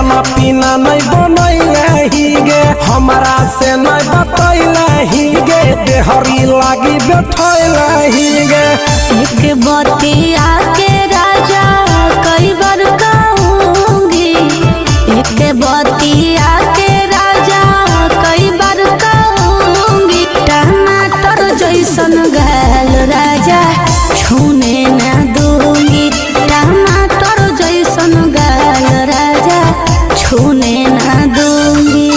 खाना पीना नहीं बनैले ही गे हमारा से नहीं बतैले ही गे देहरी लागी बैठैले ही गे। एक बतिया के राजा कई बार कहूँगी, एक बतिया के राजा कई बार कहूँगी। टमाटर जैसन गाल राजा छूने न दूंगी, टमाटर जैसन गाल राजा छूने न दूंगी।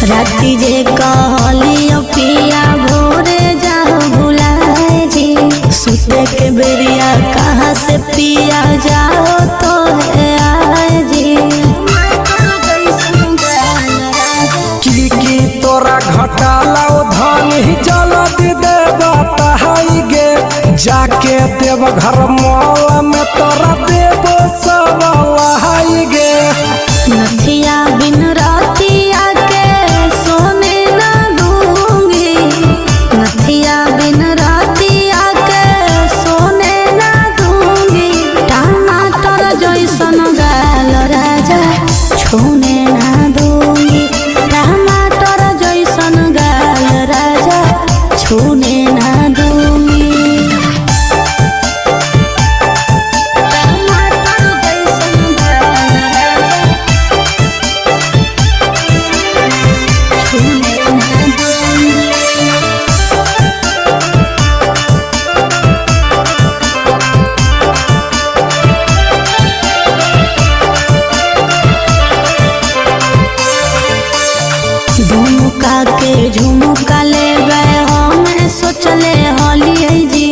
राती जे कहलियो पिया भोरे जाओ भुलाए जी, सुते के बेरिया कहाँ से पिया जाओ तो है आए जी। की तोरा घटाला धन ही जल्दी देवा तहाई गे जाके देव घर मौला में तोरा देव सब लहाई गे। नथिया बिन रातिया के सोने न दूंगी, नथिया बिन रातिया के सोने न दूंगी। टमाटर जैसन गाल राजा छूने न दूंगी, टमाटर जैसन गाल राजा छूने न दूंगी। झुमका के झुमका लेबे हमें सोचले हलिए जी,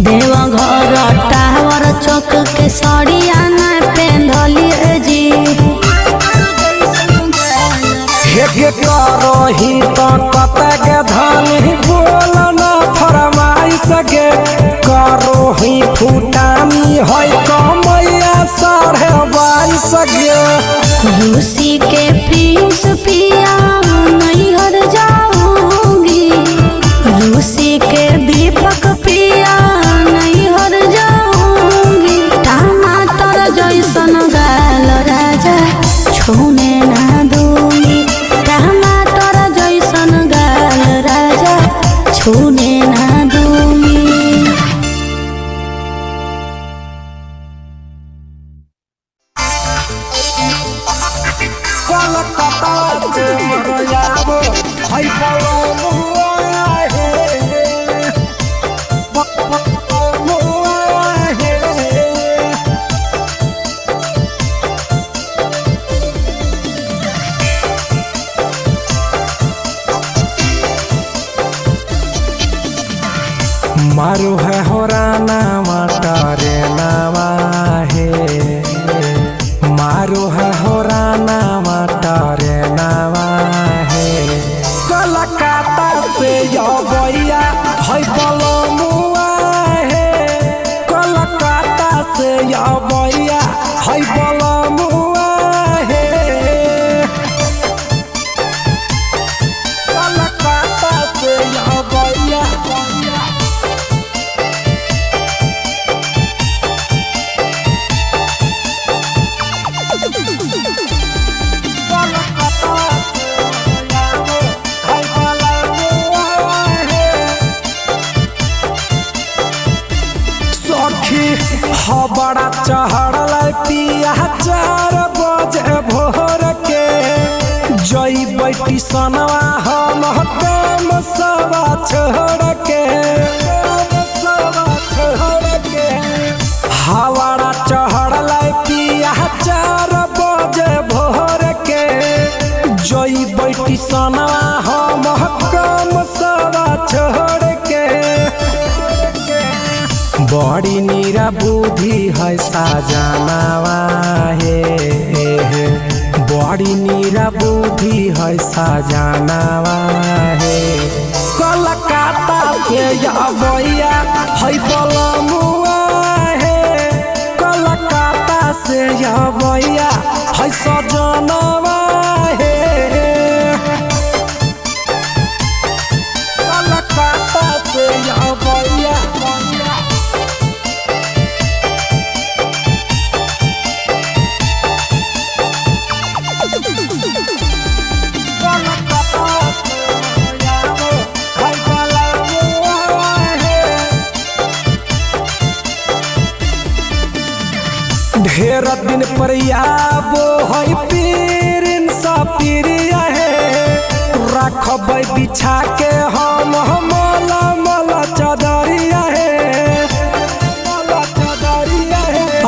देवघर टावर चौक के सड़िया न पेंधलिए जी। हे करो ही तो कते के धन ही बोल न फरमाई सके करो ही फूटानी है कमैया 22.5 गे। रूसी के प्रिंस पिया नहीं हर जाऊंगी, रूसी के दीपक पिया नहीं हर जाऊंगी। टमाटर जैसन गाल राजा छूने न दूंगी, टमाटर जैसन गाल राजा छूने न दूंगी। मारू है होराना मटरे नामा है, मारू है होराना मटरे नामा है। कलकत्ता से यो भैया है बलमुआ है, कलकत्ता से यो भैया है बलमुआ है, कलकत्ता से यो भैया। बड़ा चढ़ल पिया 4 बजे भोर के जई बैठी सनवा हम काम सवा छोड़ के, हवाड़ा चढ़ल पिया 4 बजे भोर के जई बैठी सनवा हम काम सवा छोड़ के। बड़ी नीरा बुद्धि है साजनावा है, बड़ी नीरा बुद्धि है साजनावा है। कलकत्ता या भैया है बलमुआ है कलकत्ता से या भैया है सजनवा है कलकत्ता से या भैया ढेर दिन पर आबो है पीरिन सपीरिया है रखब बिछा के हम मला मला चदरिया है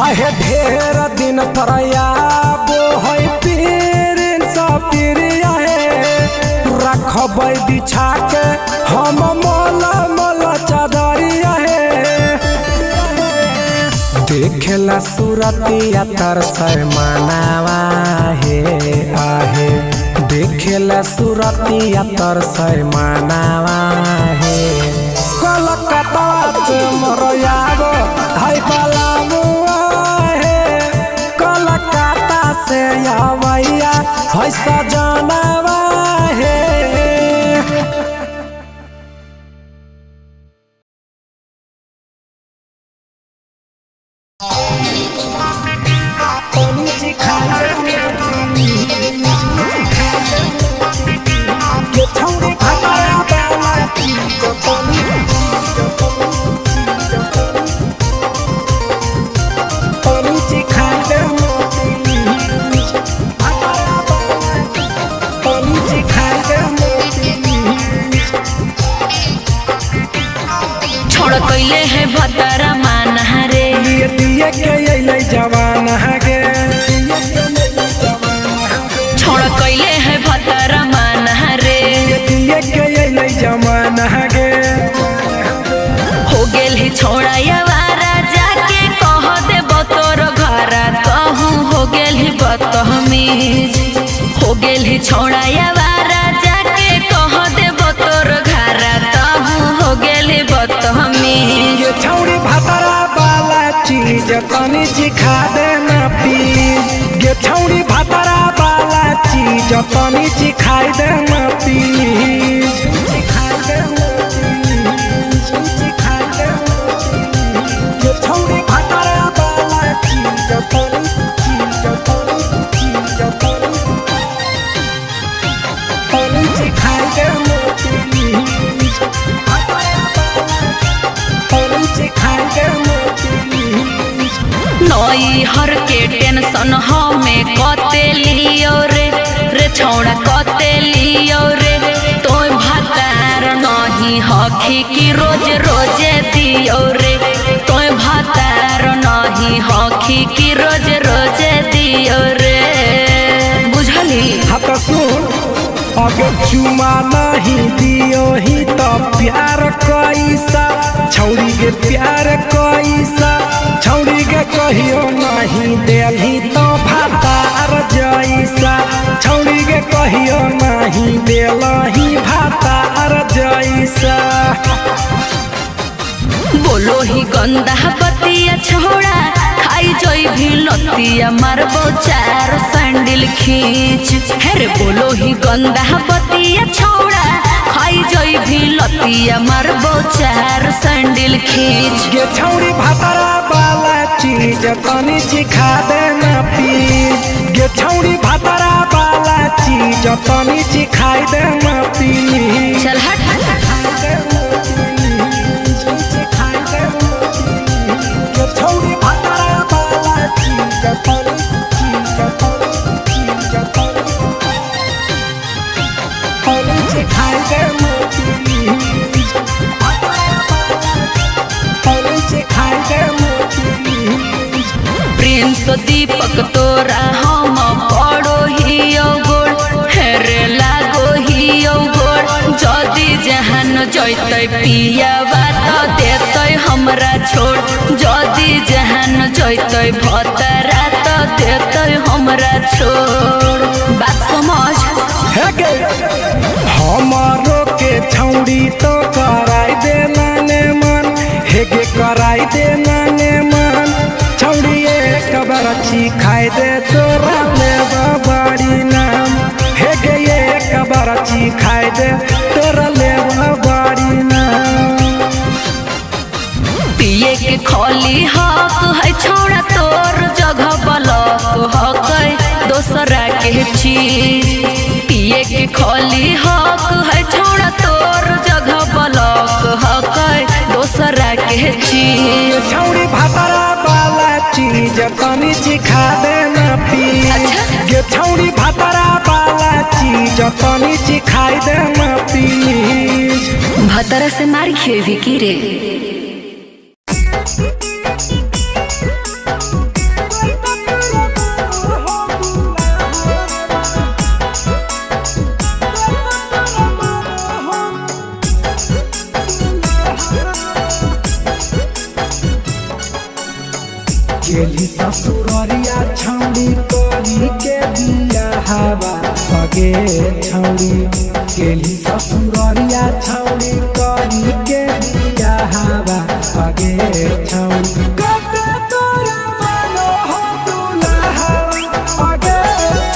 आहे ढेर दिन पर आबो है पीरिन सपीरिया है रखब बिछा के हम मला मला चदरिया है देखेला सूरतिया तर शर्मानावा है आहे देखेला सूरतिया तर शर्मानावा है कलकत्ता से मरयाबो हाय बलमुआ है कलकत्ता से आवैया है सजनवा है कैले है भतरा माना रे दिए के अइलै जवान गे छोड़ कैले है भतरा माना रे दिए के अइलै जवान गे हो गेल ही छोड़ा यावारा जाके कह दे बतोर घरा कहूँ हो गेल ही बदतमीज हो गेल ही छोड़ा यावारा जाके कह दे बतोर घरा कहूँ हो गेल ही बदतमीज ये छौड़ी भतरा वाला चीज तनी सिखा देना प्लीज ये छौड़ी भतरा वाला चीज तनी सिखाई देना प्लीज सिखाई देना सिखाई देना ये छौड़ी भतरा वाला चीज तनी सिखाई देना नई हर के टेंशन हमें कते लियो रे छौड़ा कते लियो रे तोय भातार नहीं हखी की रोज रोजे दियो रे तोय भातार नहीं हखी की रोज रोजे दियो रे बुझली हत सुन अगर चुमा नहीं दियो ही तो प्यार कैसा छौड़ी के प्यार कैसा छौड़ी के कहियो नहीं देली तो भातार जैसा छौड़ी के कहियो नहीं देलही भातार जैसा बोलो ही गंदा बतिया छोड़ा खाई जोई भी लतिया मारबो चार सैंडल खींच हेरे बोलो ही गंदा बतिया छोड़ा खाई जोई भी लतिया मारबो चार सैंडल खींच ये छौड़ी भतरा वाला चीज तनी सिखा देना प्लीज ये छौड़ी भतरा वाला चीज तनी सिखाई देना प्लीज चल हट छौड़ी भतरा वाला चीज सिखाई देना सिखाई देना प्रिंस दीपक तोरा हम पड़ो ही गोड़ हेरे लागो ही गोड़ जदी जहान जैते पिया बात देते हमरा छोड़ जदी जहान जैते भतरा तो देते हमरा छोड़ बात समझ हमारो के छौड़ी तो कराई देना हेगे कराई दे माने मन छौड़ी एक बरची खाई दे तोरा लेब बड़ी नाम हेगे एक बरची खाई दे तोरा लेब बड़ी नाम पिए के खोली हक है छोड़ा तोर जगह बलक हक दोसरा के चीज पिए के खोली हक है छोड़ा तोर जगह बलक हक दोसरा के चीज छौड़ी भातरा वाला चीज तनी चिखा दे ना पीज ये छौड़ी भातरा वाला चीज तनी चिखाई दे ना पीज भतरा से मार खेवी की रे गेली ससुररिया छौड़ी करी के दिया हवा पगे छौड़ी गेली ससुररिया छौड़ी करी के दिया हवा पगे छौड़ी कते तोरा मानो हो दुल्हा पगे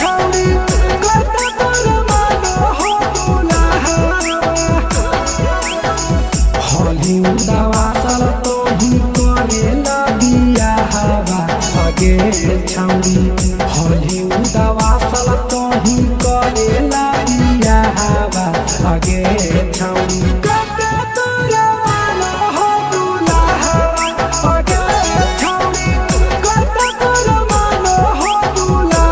छौड़ी कते तोरा मानो हो दुल्हा होली उदावा सल तो ही करेला पगे छौड़ी होली उदावा सल तो ही करेला दिया हवा पगे छौड़ी कते तोरा मानो हो दुल्हा पगे छौड़ी कते तोरा मानो हो दुल्हा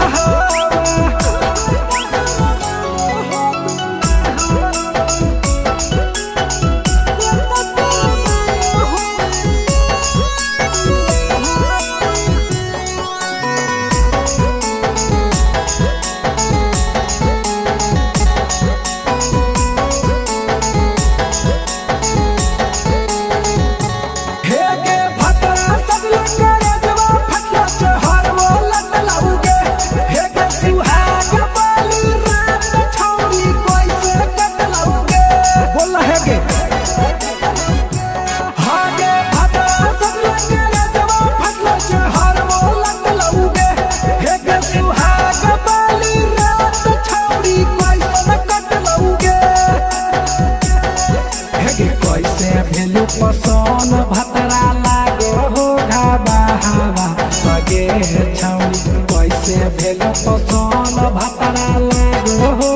पसन भतरा लागो हो घाबा हवा पगे छौड़ी कैसे भेल पसन भतरा लागो हो